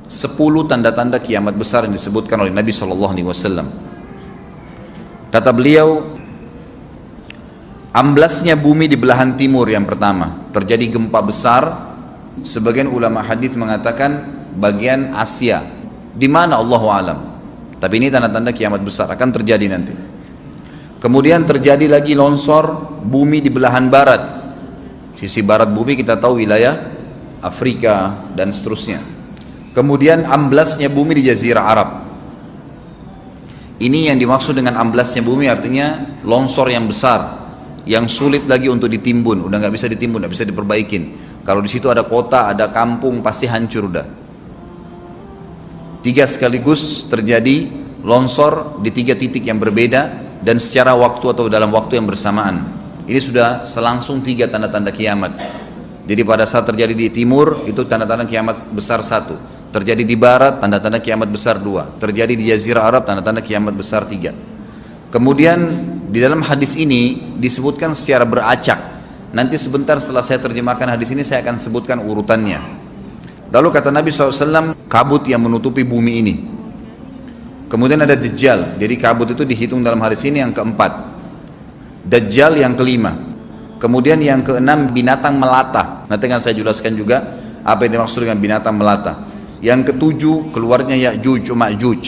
10 tanda-tanda kiamat besar yang disebutkan oleh Nabi SAW. Kata beliau, amblasnya bumi di belahan timur yang pertama, terjadi gempa besar. Sebagian ulama hadis mengatakan bagian Asia, di mana Allahu alam. Tapi ini tanda-tanda kiamat besar akan terjadi nanti. Kemudian terjadi lagi longsor bumi di belahan barat. Sisi barat bumi kita tahu wilayah Afrika dan seterusnya. Kemudian amblasnya bumi di Jazirah Arab. Ini yang dimaksud dengan amblasnya bumi, artinya longsor yang besar, yang sulit lagi untuk ditimbun, udah nggak bisa ditimbun, nggak bisa diperbaikin. Kalau di situ ada kota, ada kampung, pasti hancur udah. 3 sekaligus terjadi longsor di 3 titik yang berbeda dan secara waktu atau dalam waktu yang bersamaan. Ini sudah selangsung 3 tanda-tanda kiamat. Jadi pada saat terjadi di timur itu tanda-tanda kiamat besar 1. Terjadi di barat, tanda-tanda kiamat besar 2. Terjadi di Jazirah Arab, tanda-tanda kiamat besar 3. Kemudian di dalam hadis ini disebutkan secara beracak. Nanti sebentar setelah saya terjemahkan hadis ini saya akan sebutkan urutannya. Lalu kata Nabi SAW, kabut yang menutupi bumi ini. Kemudian ada Dajjal. Jadi kabut itu dihitung dalam hadis ini yang keempat. Dajjal yang kelima. Kemudian yang keenam binatang melata. Nanti akan saya jelaskan juga apa yang dimaksud dengan binatang melata. Yang ketujuh keluarnya Ya'juj Ma'juj.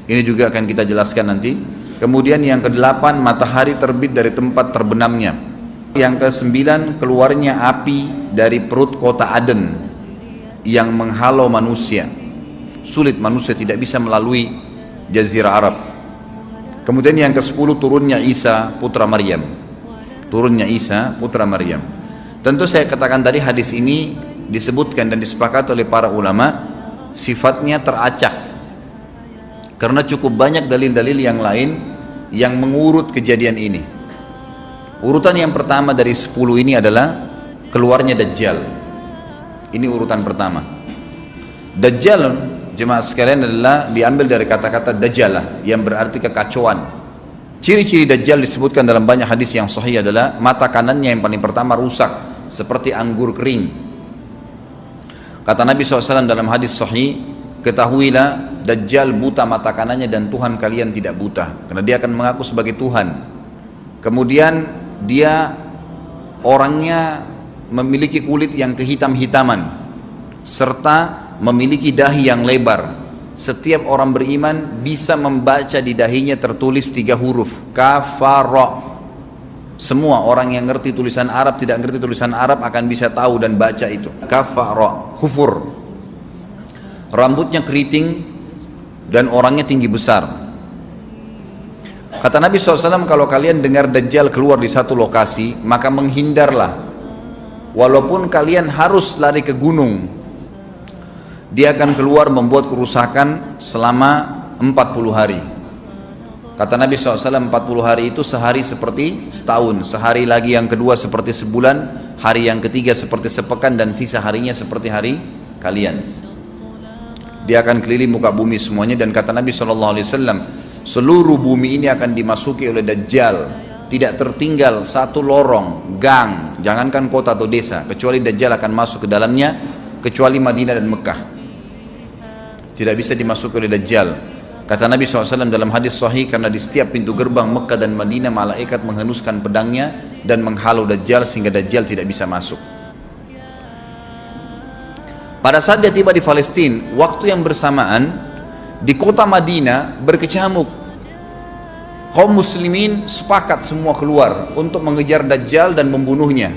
Ini juga akan kita jelaskan nanti. Kemudian yang kedelapan matahari terbit dari tempat terbenamnya. Yang kesembilan keluarnya api dari perut kota Aden yang menghalau manusia. Sulit, manusia tidak bisa melalui Jazirah Arab. Kemudian yang ke-10 turunnya Isa putra Maryam. Turunnya Isa putra Maryam. Tentu saya katakan tadi hadis ini disebutkan dan disepakati oleh para ulama sifatnya teracak, karena cukup banyak dalil-dalil yang lain yang mengurut kejadian ini. Urutan yang pertama dari 10 ini adalah keluarnya Dajjal. Ini urutan pertama. Dajjal, jemaah sekalian, adalah diambil dari kata-kata dajalah yang berarti kekacauan. Ciri-ciri Dajjal disebutkan dalam banyak hadis yang sahih adalah mata kanannya yang paling pertama rusak seperti anggur kering. Kata Nabi SAW dalam hadis sahih, ketahuilah Dajjal buta mata kanannya dan Tuhan kalian tidak buta, karena dia akan mengaku sebagai Tuhan. Kemudian dia orangnya memiliki kulit yang kehitam-hitaman serta memiliki dahi yang lebar. Setiap orang beriman bisa membaca di dahinya tertulis 3 huruf kafara. Semua orang yang ngerti tulisan Arab, tidak ngerti tulisan Arab akan bisa tahu dan baca itu. Kafara, kufur. Rambutnya keriting dan orangnya tinggi besar. Kata Nabi SAW, kalau kalian dengar Dajjal keluar di satu lokasi, maka menghindarlah. Walaupun kalian harus lari ke gunung, dia akan keluar membuat kerusakan selama 40 hari. Kata Nabi SAW, 40 hari itu sehari seperti setahun, sehari lagi yang kedua seperti sebulan, hari yang ketiga seperti sepekan, dan sisa harinya seperti hari kalian. Dia akan keliling muka bumi semuanya, dan kata Nabi SAW, seluruh bumi ini akan dimasuki oleh Dajjal. Tidak tertinggal satu lorong, gang, jangankan kota atau desa, kecuali Dajjal akan masuk ke dalamnya, kecuali Madinah dan Mekah. Tidak bisa dimasuki oleh Dajjal. Kata Nabi SAW dalam hadis sahih, karena di setiap pintu gerbang Mekah dan Madinah malaikat menghenuskan pedangnya dan menghalau Dajjal sehingga Dajjal tidak bisa masuk. Pada saat dia tiba di Palestina, waktu yang bersamaan di kota Madinah berkecamuk. Kaum muslimin sepakat semua keluar untuk mengejar Dajjal dan membunuhnya.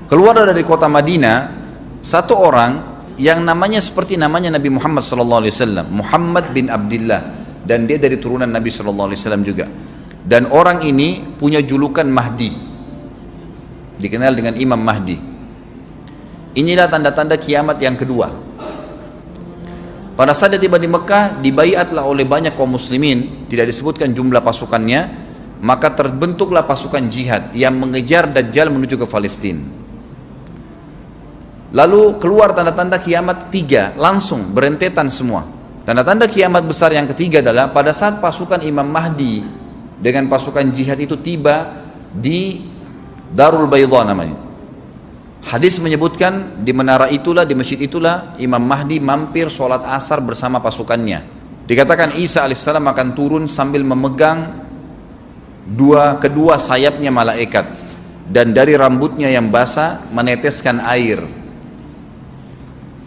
Keluar dari kota Madinah satu orang yang namanya seperti namanya Nabi Muhammad SAW, Muhammad bin Abdullah, dan dia dari turunan Nabi SAW juga. Dan orang ini punya julukan Mahdi, dikenal dengan Imam Mahdi. Inilah tanda-tanda kiamat yang kedua. Pada saat dia tiba di Mekah, dibaiatlah oleh banyak kaum muslimin, tidak disebutkan jumlah pasukannya, maka terbentuklah pasukan jihad yang mengejar Dajjal menuju ke Palestina. Lalu keluar tanda-tanda kiamat 3, langsung berentetan semua. Tanda-tanda kiamat besar yang ketiga adalah pada saat pasukan Imam Mahdi dengan pasukan jihad itu tiba di Darul Baydha namanya. Hadis menyebutkan di menara itulah, di masjid itulah Imam Mahdi mampir sholat asar bersama pasukannya. Dikatakan Isa alaihissalam akan turun sambil memegang kedua sayapnya malaikat, dan dari rambutnya yang basah meneteskan air.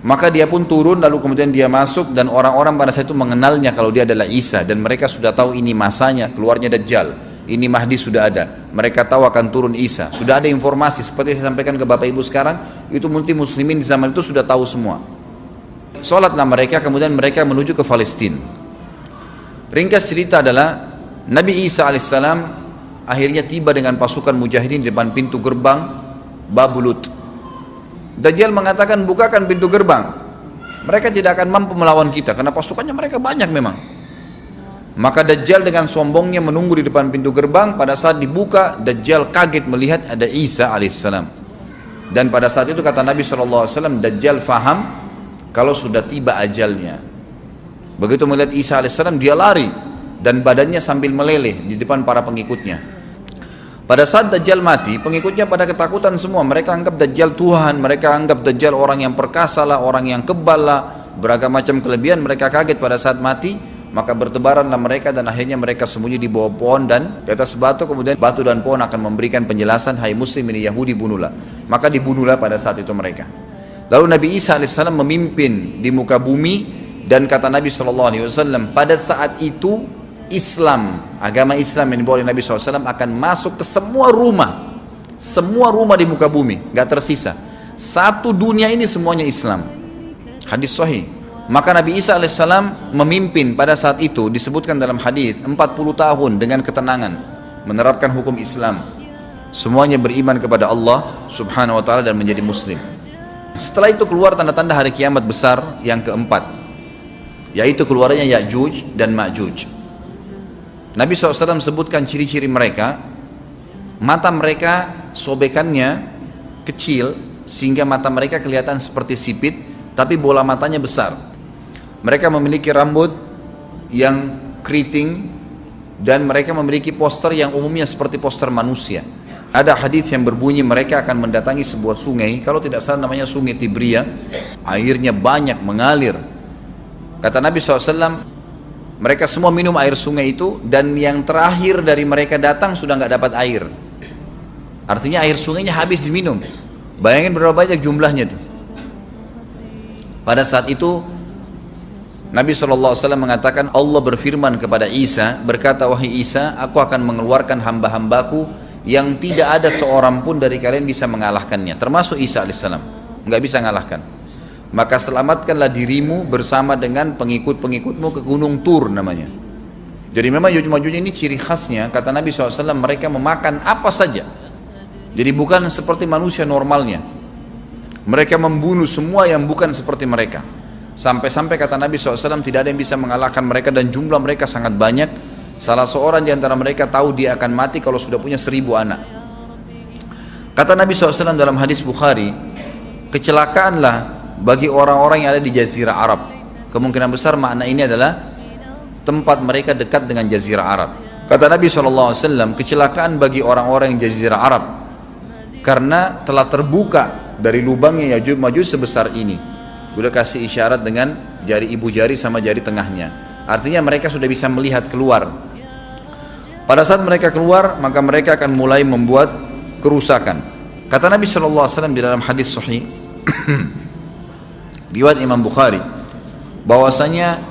Maka dia pun turun, lalu kemudian dia masuk, dan orang-orang pada saat itu mengenalnya kalau dia adalah Isa, dan mereka sudah tahu ini masanya keluarnya Dajjal, ini Mahdi sudah ada, mereka tahu akan turun Isa, sudah ada informasi seperti saya sampaikan ke Bapak Ibu sekarang, itu muslimin di zaman itu sudah tahu semua. Sholatlah mereka, kemudian mereka menuju ke Palestina. Ringkas cerita adalah Nabi Isa alaihissalam akhirnya tiba dengan pasukan mujahidin di depan pintu gerbang Babulut. Dajjal mengatakan, bukakan pintu gerbang, mereka tidak akan mampu melawan kita karena pasukannya mereka banyak memang. Maka Dajjal dengan sombongnya menunggu di depan pintu gerbang. Pada saat dibuka, Dajjal kaget melihat ada Isa alaihissalam. Dan pada saat itu kata Nabi SAW, Dajjal faham kalau sudah tiba ajalnya. Begitu melihat Isa alaihissalam, dia lari dan badannya sambil meleleh di depan para pengikutnya. Pada saat Dajjal mati, pengikutnya pada ketakutan semua. Mereka anggap Dajjal Tuhan, mereka anggap Dajjal orang yang perkasa lah, orang yang kebal lah, beragam macam kelebihan. Mereka kaget pada saat mati. Maka bertebaranlah mereka dan akhirnya mereka sembunyi di bawah pohon dan di atas batu. Kemudian batu dan pohon akan memberikan penjelasan, hai muslim ini Yahudi, bunuhlah. Maka dibunuhlah pada saat itu mereka. Lalu Nabi Isa AS memimpin di muka bumi, dan kata Nabi SAW, pada saat itu Islam, agama Islam yang dibawa oleh Nabi SAW akan masuk ke semua rumah di muka bumi, gak tersisa. Satu dunia ini semuanya Islam. Hadis sahih. Maka Nabi Isa alaihissalam memimpin pada saat itu, disebutkan dalam hadis 40 tahun dengan ketenangan menerapkan hukum Islam. Semuanya beriman kepada Allah subhanahu wa ta'ala dan menjadi muslim. Setelah itu keluar tanda-tanda hari kiamat besar yang keempat, yaitu keluarnya Ya'juj dan Ma'juj. Nabi SAW sebutkan ciri-ciri mereka. Mata mereka sobekannya kecil sehingga mata mereka kelihatan seperti sipit, tapi bola matanya besar. Mereka memiliki rambut yang keriting dan mereka memiliki poster yang umumnya seperti poster manusia. Ada hadis yang berbunyi mereka akan mendatangi sebuah sungai, kalau tidak salah namanya sungai Tibria, airnya banyak mengalir. Kata Nabi SAW, mereka semua minum air sungai itu, dan yang terakhir dari mereka datang sudah nggak dapat air. Artinya air sungainya habis diminum. Bayangin berapa banyak jumlahnya tuh. Pada saat itu Nabi SAW mengatakan, Allah berfirman kepada Isa, berkata, wahai Isa, aku akan mengeluarkan hamba-hambaku yang tidak ada seorang pun dari kalian bisa mengalahkannya, termasuk Isa alaihissalam, nggak bisa mengalahkan. Maka selamatkanlah dirimu bersama dengan pengikut-pengikutmu ke Gunung Tur namanya. Jadi memang Ya'juj ini ciri khasnya, kata Nabi SAW, mereka memakan apa saja. Jadi bukan seperti manusia normalnya. Mereka membunuh semua yang bukan seperti mereka. Sampai-sampai kata Nabi SAW, tidak ada yang bisa mengalahkan mereka dan jumlah mereka sangat banyak. Salah seorang di antara mereka tahu dia akan mati kalau sudah punya 1000 anak. Kata Nabi SAW dalam hadis Bukhari, kecelakaanlah bagi orang-orang yang ada di Jazirah Arab. Kemungkinan besar makna ini adalah tempat mereka dekat dengan Jazirah Arab. Kata Nabi SAW, kecelakaan bagi orang-orang yang Jazirah Arab karena telah terbuka dari lubangnya Ya'juj Ma'juj sebesar ini. Udah kasih isyarat dengan jari ibu jari sama jari tengahnya. Artinya mereka sudah bisa melihat keluar. Pada saat mereka keluar, maka mereka akan mulai membuat kerusakan. Kata Nabi SAW di dalam hadis sahih riwayat Imam Bukhari, bahwasanya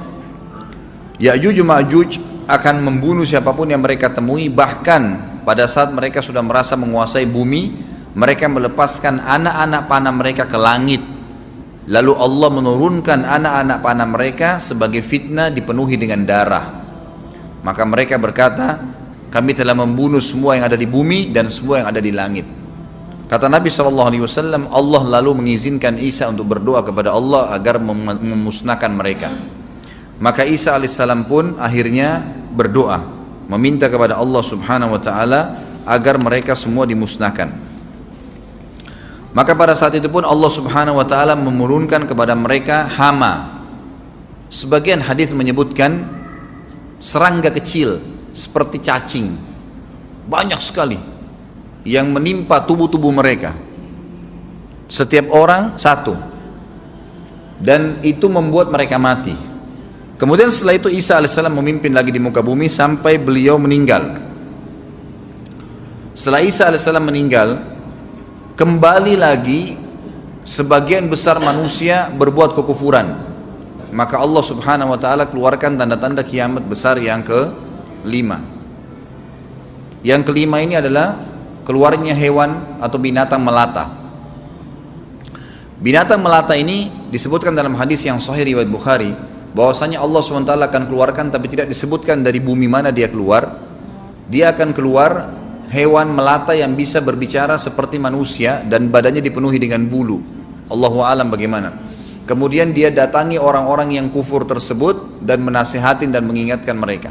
Ya'juj Ma'juj akan membunuh siapapun yang mereka temui. Bahkan pada saat mereka sudah merasa menguasai bumi, mereka melepaskan anak-anak panah mereka ke langit. Lalu Allah menurunkan anak-anak panah mereka sebagai fitnah dipenuhi dengan darah. Maka mereka berkata, kami telah membunuh semua yang ada di bumi dan semua yang ada di langit. Kata Nabi SAW, Allah lalu mengizinkan Isa untuk berdoa kepada Allah agar memusnahkan mereka. Maka Isa alaihissalam pun akhirnya berdoa, meminta kepada Allah subhanahu wa ta'ala agar mereka semua dimusnahkan. Maka pada saat itu pun Allah subhanahu wa ta'ala menurunkan kepada mereka hama. Sebagian hadis menyebutkan serangga kecil seperti cacing, banyak sekali yang menimpa tubuh-tubuh mereka. Setiap orang satu. Dan itu membuat mereka mati. Kemudian setelah itu Isa alaihissalam memimpin lagi di muka bumi sampai beliau meninggal. Setelah Isa alaihissalam meninggal, kembali lagi sebagian besar manusia berbuat kekufuran. Maka Allah subhanahu wa ta'ala keluarkan tanda-tanda kiamat besar yang kelima. Yang kelima ini adalah keluarnya hewan atau binatang melata. Binatang melata ini disebutkan dalam hadis yang sahih riwayat Bukhari, bahwasanya Allah SWT akan keluarkan, tapi tidak disebutkan dari bumi mana dia keluar. Dia akan keluar hewan melata yang bisa berbicara seperti manusia dan badannya dipenuhi dengan bulu. Allahu a'lam bagaimana. Kemudian dia datangi orang-orang yang kufur tersebut dan menasihatin dan mengingatkan mereka.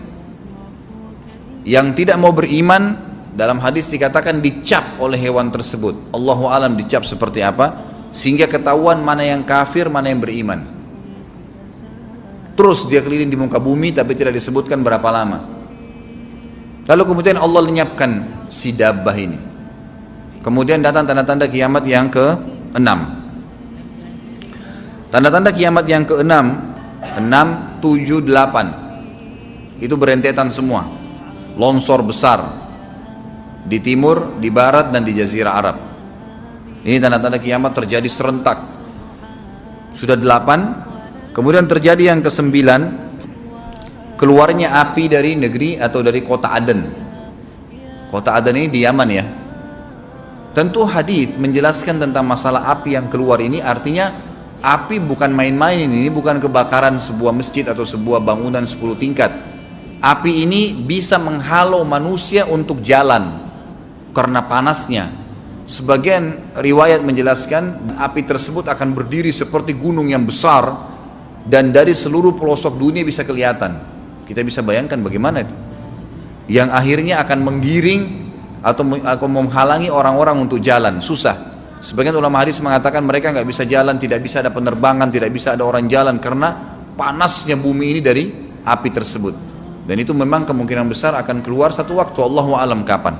Yang tidak mau beriman, dalam hadis dikatakan dicap oleh hewan tersebut. Allahu a'lam dicap seperti apa, sehingga ketahuan mana yang kafir, mana yang beriman. Terus dia keliling di muka bumi tapi tidak disebutkan berapa lama. Lalu kemudian Allah lenyapkan si dabbah ini. Kemudian datang tanda-tanda kiamat yang ke-6. Tanda-tanda kiamat yang ke-6, 6, 7, 8. Itu berentetan semua. Longsor besar di timur, di barat, dan di jazirah Arab. Ini tanda-tanda kiamat terjadi serentak. Sudah 8. Kemudian terjadi yang ke-9, keluarnya api dari negeri atau dari kota Aden. Kota Aden ini di Yaman ya. Tentu hadis menjelaskan tentang masalah api yang keluar ini, artinya api bukan main-main, ini bukan kebakaran sebuah masjid atau sebuah bangunan 10 tingkat. Api ini bisa menghalau manusia untuk jalan karena panasnya. Sebagian riwayat menjelaskan api tersebut akan berdiri seperti gunung yang besar dan dari seluruh pelosok dunia bisa kelihatan. Kita bisa bayangkan bagaimana yang akhirnya akan menggiring atau menghalangi orang-orang untuk jalan, susah. Sebagian ulama hadis mengatakan mereka nggak bisa jalan, tidak bisa ada penerbangan, tidak bisa ada orang jalan karena panasnya bumi ini dari api tersebut. Dan itu memang kemungkinan besar akan keluar satu waktu, Allahu a'lam kapan.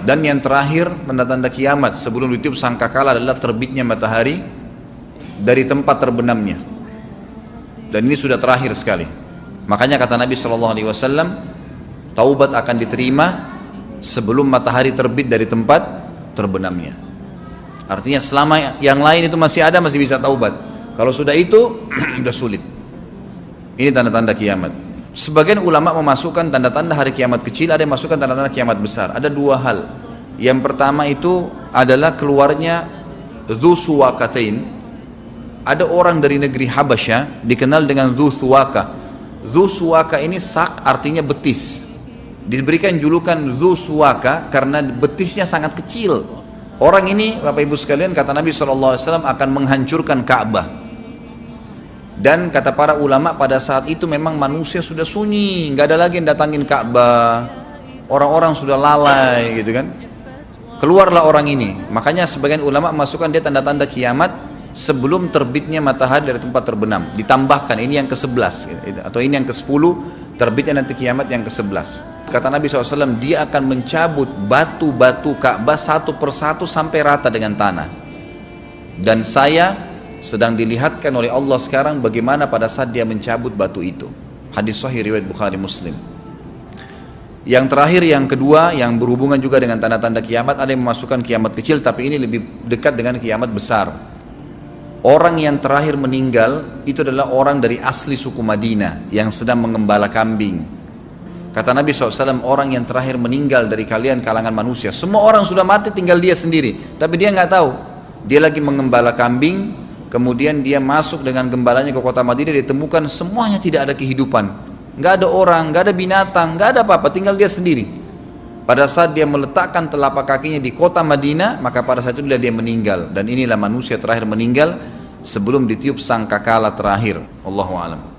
Dan yang terakhir tanda-tanda kiamat sebelum ditiup sangkakala adalah terbitnya matahari dari tempat terbenamnya. Dan ini sudah terakhir sekali. Makanya kata Nabi SAW, taubat akan diterima sebelum matahari terbit dari tempat terbenamnya. Artinya selama yang lain itu masih ada, masih bisa taubat. Kalau sudah itu sudah sulit. Ini tanda-tanda kiamat. Sebagian ulama memasukkan tanda-tanda hari kiamat kecil, ada yang masukkan tanda-tanda kiamat besar. Ada dua hal. Yang pertama itu adalah keluarnya Dzu Suwakatain. Ada orang dari negeri Habasyah dikenal dengan Dzu Suwaka. Dzu Suwaka ini sak artinya betis. Diberikan julukan Dzu Suwaka karena betisnya sangat kecil. Orang ini, Bapak Ibu sekalian, kata Nabi SAW akan menghancurkan Ka'bah. Dan kata para ulama pada saat itu memang manusia sudah sunyi, nggak ada lagi yang datangin Ka'bah. Orang-orang sudah lalai gitu kan. Keluarlah orang ini. Makanya sebagian ulama masukkan dia tanda-tanda kiamat sebelum terbitnya matahari dari tempat terbenam. Ditambahkan ini yang ke-11 gitu. Atau ini yang ke-10, terbitnya nanti kiamat yang ke-11. Kata Nabi SAW, dia akan mencabut batu-batu Ka'bah satu persatu sampai rata dengan tanah. Dan saya sedang dilihatkan oleh Allah sekarang bagaimana pada saat dia mencabut batu itu. Hadis sahih riwayat Bukhari Muslim. Yang terakhir, yang kedua, yang berhubungan juga dengan tanda-tanda kiamat, ada yang memasukkan kiamat kecil, tapi ini lebih dekat dengan kiamat besar. Orang yang terakhir meninggal itu adalah orang dari asli suku Madinah yang sedang mengembala kambing. Kata Nabi SAW, orang yang terakhir meninggal dari kalian kalangan manusia, semua orang sudah mati, tinggal dia sendiri, tapi dia nggak tahu. Dia lagi mengembala kambing. Kemudian dia masuk dengan gembalanya ke kota Madinah, ditemukan semuanya tidak ada kehidupan, nggak ada orang, nggak ada binatang, nggak ada apa-apa, tinggal dia sendiri. Pada saat dia meletakkan telapak kakinya di kota Madinah, maka pada saat itu dia meninggal. Dan inilah manusia terakhir meninggal sebelum ditiup sangkakala terakhir. Allahu a'lam.